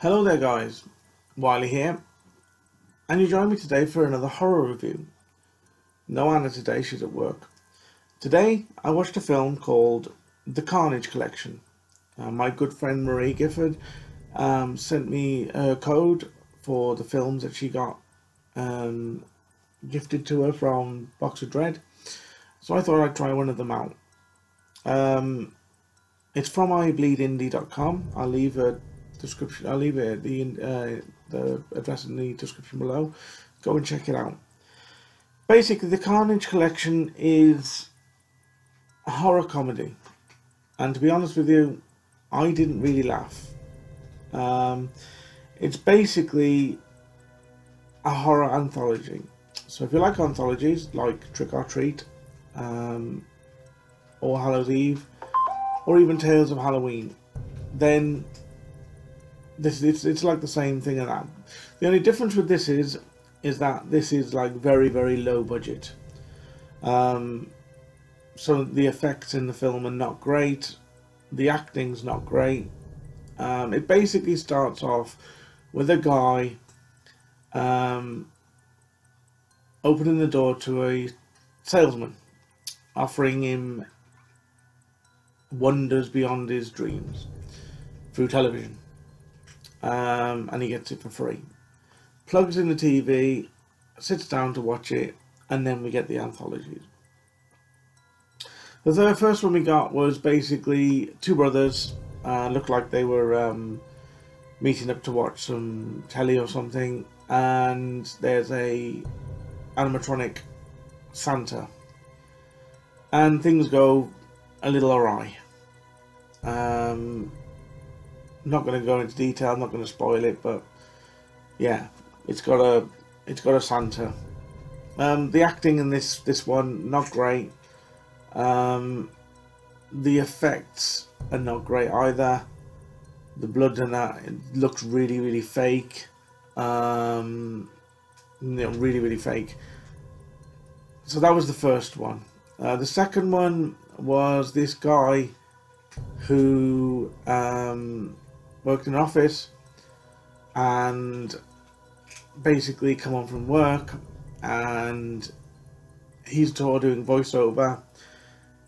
Hello there guys, Wiley here, and you join me today for another horror review. No Anna today, she's at work. Today I watched a film called The Carnage Collection. My good friend Marie Gifford sent me a code for the films that she got gifted to her from Box of Dread, so I thought I'd try one of them out. It's from ibleedindie.com. I'll leave a description. I'll leave it the address in the description below. Go and check it out. Basically, the Carnage collection is a horror comedy, and to be honest with you, I didn't really laugh. It's basically a horror anthology. So if you like anthologies like Trick or Treat, or Hallows Eve, or even Tales of Halloween, then it's like the same thing as that. The only difference with this is that this is like very low budget. So the effects in the film are not great, the acting's not great. It basically starts off with a guy opening the door to a salesman, offering him wonders beyond his dreams through television, and he gets it for free. Plugs in the TV, sits down to watch it, and then we get the anthologies. The first one we got was basically two brothers, looked like they were meeting up to watch some telly or something, and there's a animatronic Santa, and things go a little awry. Not going to go into detail. I'm not going to spoil it, but yeah, it's got a Santa. The acting in this one not great. The effects are not great either. The blood and that, it looks really fake. Really fake. So that was the first one. The second one was this guy who worked in an office and basically come home from work, and he's doing voiceover.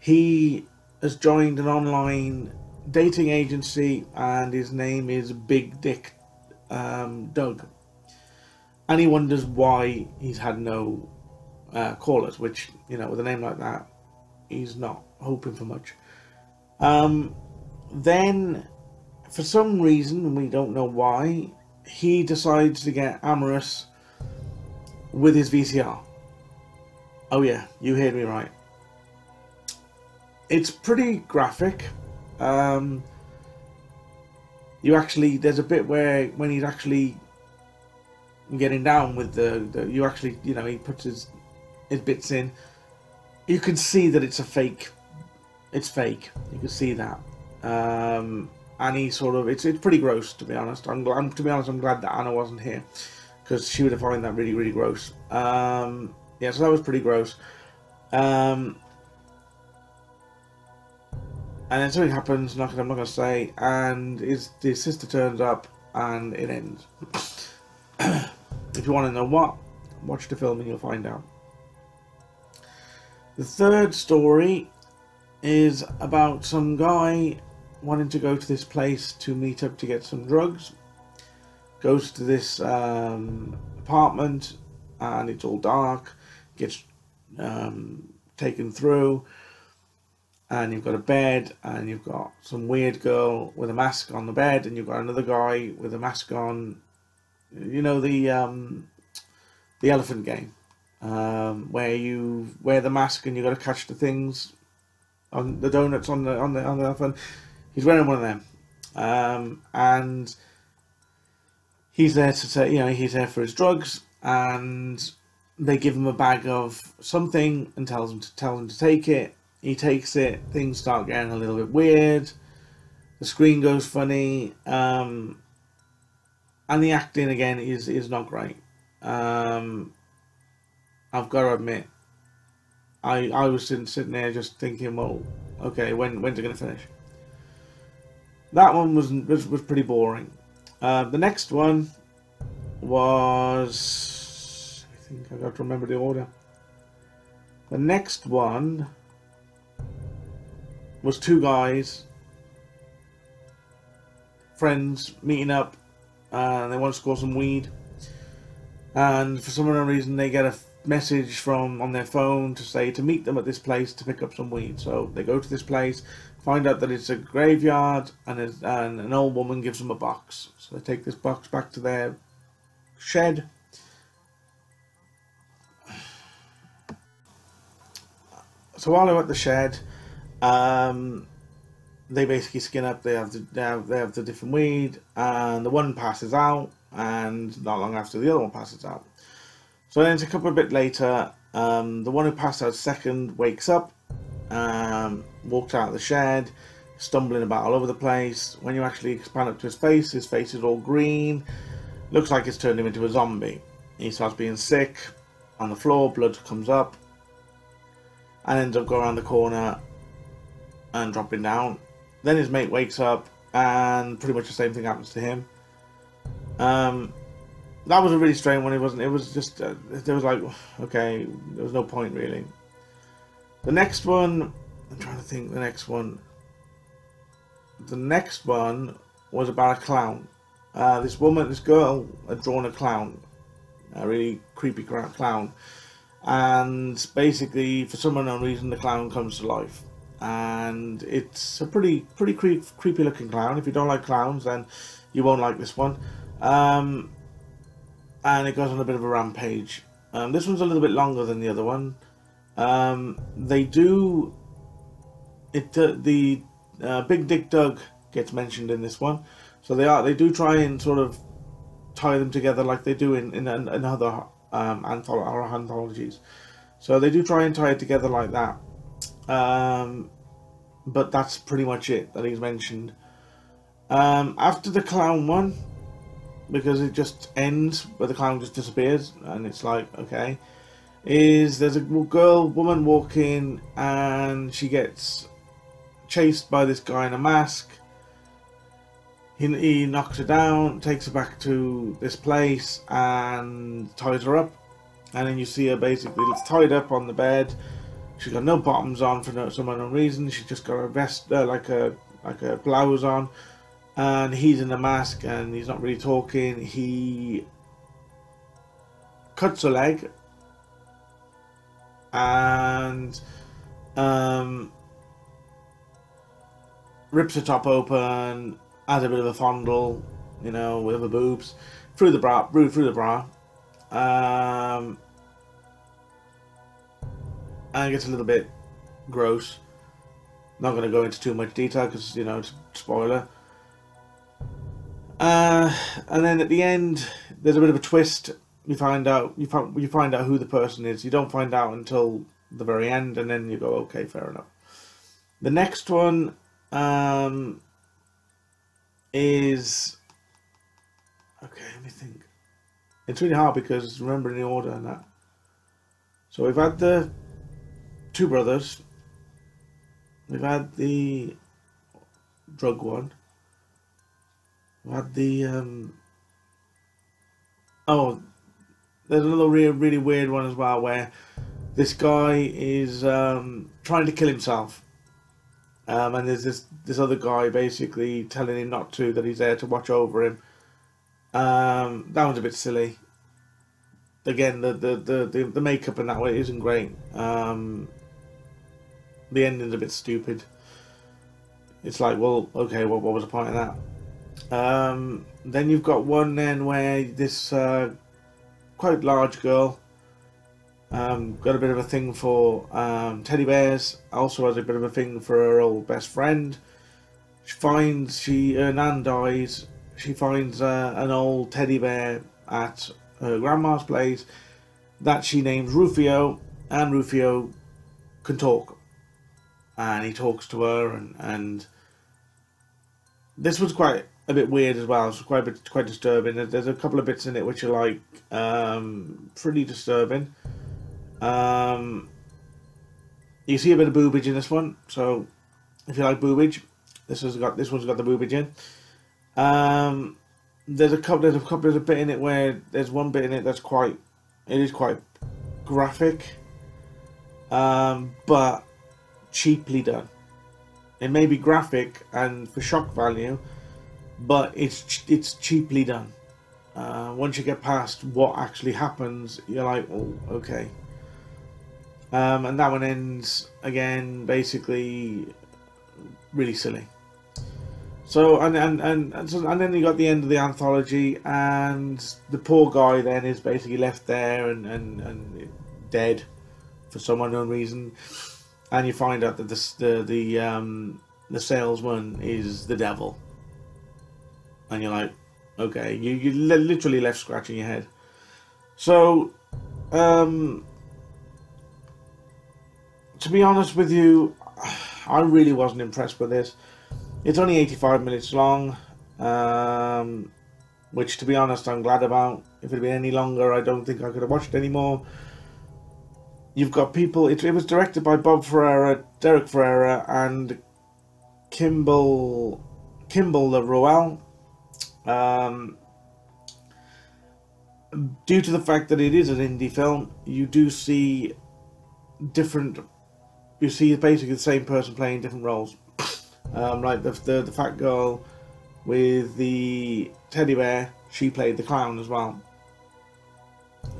He has joined an online dating agency, and his name is Big Dick Doug, and he wonders why he's had no callers, which, you know, with a name like that, he's not hoping for much. Then for some reason, we don't know why, he decides to get amorous with his VCR. Oh yeah, you heard me right. It's pretty graphic. There's a bit where when he's actually getting down with he puts his bits in, you can see that it's a fake. It's fake. You can see that. And he sort of, it's pretty gross, to be honest. I'm glad that Anna wasn't here, because she would have found that really gross. Yeah, so that was pretty gross. And then something happens, I'm not going to say, and his sister turns up, and it ends. If you want to know what, watch the film and you'll find out. The third story is about some guy wanting to go to this place to meet up to get some drugs. Goes to this apartment, and it's all dark. Gets taken through, and you've got a bed, and you've got some weird girl with a mask on the bed, and you've got another guy with a mask on. You know, the elephant game, where you wear the mask and you've got to catch the things on the donuts on the elephant. He's wearing one of them, and he's there to say, he's there for his drugs, and they give him a bag of something and tell him to take it. He takes it. Things start getting a little bit weird. The screen goes funny, and the acting again is not great. I've got to admit, I was sitting there just thinking, well, okay, when's it going to finish? That one was pretty boring. The next one was, I think I got to remember the order. The next one was two guys, friends, meeting up, and they want to score some weed. And for some unknown reason, they get a message from on their phone to say to meet them at this place to pick up some weed. So they go to this place, find out that it's a graveyard, and an old woman gives them a box. So they take this box back to their shed. So while they're at the shed, they basically skin up. They have the different weed, and the one passes out, and not long after the other one passes out. So then it's a couple of bit later. The one who passed out second wakes up, walks out of the shed, stumbling about all over the place. When you actually expand up to his face is all green. Looks like it's turned him into a zombie. He starts being sick on the floor. Blood comes up, and ends up going around the corner and dropping down. Then his mate wakes up, and pretty much the same thing happens to him. That was a really strange one. It wasn't. It was just there was like, okay, there was no point really. The next one, I'm trying to think. The next one was about a clown. This girl had drawn a clown, a really creepy clown, and basically for some unknown reason the clown comes to life. And it's a pretty creepy looking clown. If you don't like clowns, then you won't like this one. And it goes on a bit of a rampage. This one's a little bit longer than the other one. The Big Dick Doug gets mentioned in this one, so they do try and sort of tie them together like they do in other anthologies. So they do try and tie it together like that. But that's pretty much it that he's mentioned. After the clown one, because it just ends where the clown just disappears, and it's like, okay, there's a woman walking, and she gets chased by this guy in a mask. He knocks her down, takes her back to this place, and ties her up. And then you see her basically tied up on the bed. She's got no bottoms on for some unknown reason. She's just got a vest, like a blouse on, and he's in the mask, and he's not really talking. He cuts her leg, and rips her top open, has a bit of a fondle, you know, with her boobs through the bra, and it gets a little bit gross. Not going to go into too much detail because, you know, it's a spoiler. And then at the end, there's a bit of a twist. You find out who the person is. You don't find out until the very end, and then you go, okay, fair enough. The next one is, okay, let me think. It's really hard because remembering the order and that. So we've had the two brothers. We've had the drug one. We've had the oh, there's another really weird one as well, where this guy is trying to kill himself, and there's this other guy basically telling him not to, that he's there to watch over him. That one's a bit silly. Again, the makeup in that way isn't great. The ending's a bit stupid. It's like, well, okay, what was the point of that? Then you've got one then where this quite large girl got a bit of a thing for teddy bears. Also has a bit of a thing for her old best friend. Her nan dies. She finds an old teddy bear at her grandma's place that she names Rufio, and Rufio can talk, and he talks to her, and this was quite a bit weird as well. It's quite disturbing. There's a couple of bits in it which are like pretty disturbing. You see a bit of boobage in this one, so if you like boobage, this one's got the boobage in. there's a bit in it where there's one bit in it that's it is quite graphic, but cheaply done. It may be graphic and for shock value, but it's cheaply done. Once you get past what actually happens, you're like, oh, okay. And that one ends again, basically, really silly. So and then you got the end of the anthology, and the poor guy then is basically left there and dead for some unknown reason, and you find out that the salesman is the devil, and you're like, okay, you literally left scratching your head. So, to be honest with you, I really wasn't impressed with this. It's only 85 minutes long, which, to be honest, I'm glad about. If it had been any longer, I don't think I could have watched it anymore. You've got people... It was directed by Bob Ferreira, Derek Ferreira, and Kimball Ruel. Due to the fact that it is an indie film, you do see different... You see basically the same person playing different roles. Like the fat girl with the teddy bear, she played the clown as well.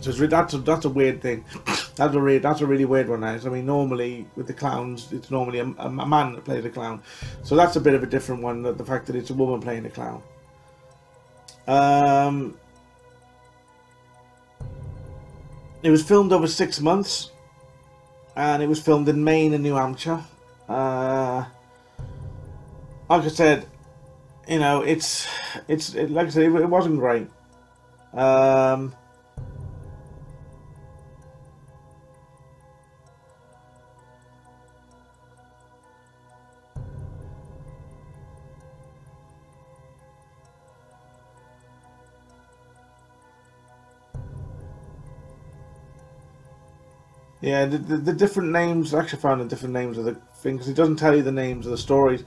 So that's a weird thing. That's a really weird one. Now, I mean, normally with the clowns, it's normally a man that plays a clown. So that's a bit of a different one. The fact that it's a woman playing a clown. It was filmed over 6 months, and it was filmed in Maine and New Hampshire. Like I said, you know, it's like I said, it wasn't great. Yeah, the different names. I actually found the different names of the things. It doesn't tell you the names of the stories.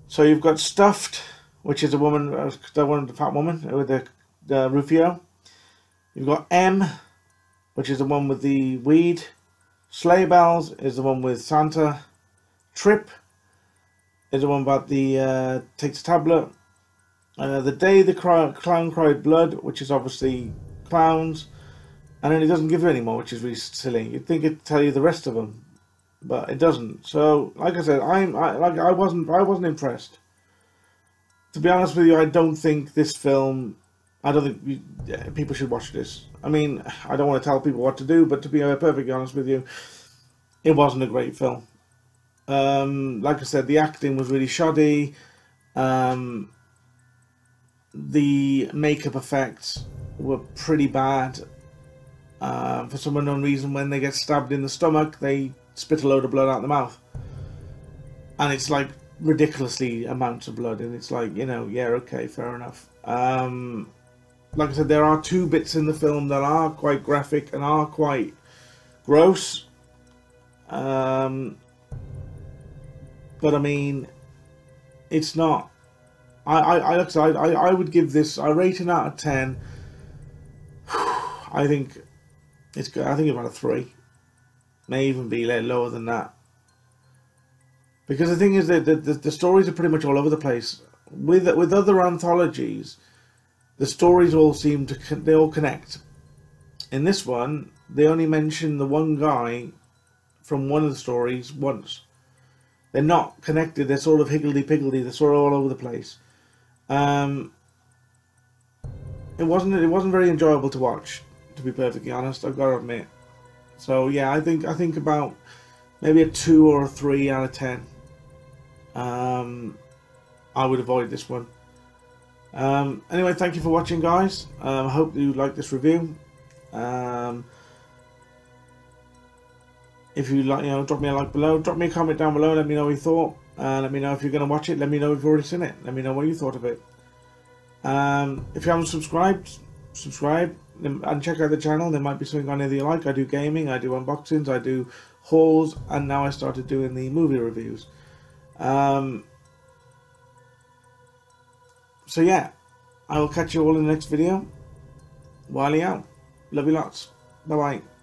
So you've got Stuffed, which is a woman, the fat woman with the Rufio. You've got M, which is the one with the weed. Sleigh Bells is the one with Santa. Trip is the one about the takes a tablet. The Day the Clown Cried Blood, which is obviously clowns. And then it doesn't give you any more, which is really silly. You'd think it'd tell you the rest of them, but it doesn't. So, like I said, I wasn't impressed. To be honest with you, I don't think this film. I don't think people should watch this. I mean, I don't want to tell people what to do, but to be perfectly honest with you, it wasn't a great film. Like I said, the acting was really shoddy. The makeup effects were pretty bad. For some unknown reason, when they get stabbed in the stomach, they spit a load of blood out the mouth. And it's like ridiculously amounts of blood, and it's like, you know, yeah, okay, fair enough. Like I said, there are 2 bits in the film that are quite graphic and are quite gross. But I mean, it's not... I would give this... I rate it out of 10. I think it's good. I think about a 3. May even be lower than that. Because the thing is that the stories are pretty much all over the place. With other anthologies, the stories all seem to... They all connect. In this one, they only mention the one guy from one of the stories once. They're not connected. They're sort of higgledy-piggledy. They're sort of all over the place. It wasn't very enjoyable to watch, to be perfectly honest. I've got to admit. So yeah, I think about maybe a 2 or a 3 out of 10. I would avoid this one. Anyway, thank you for watching, guys. I hope you like this review. If you like, you know, drop me a like below, drop me a comment down below. Let me know what you thought. Let me know if you're going to watch it. Let me know if you've already seen it. Let me know what you thought of it. If you haven't subscribed, subscribe and check out the channel. There might be something on there that you like. I do gaming, I do unboxings, I do hauls, and now I started doing the movie reviews. So yeah, I will catch you all in the next video. Wiley out. Love you lots. Bye bye.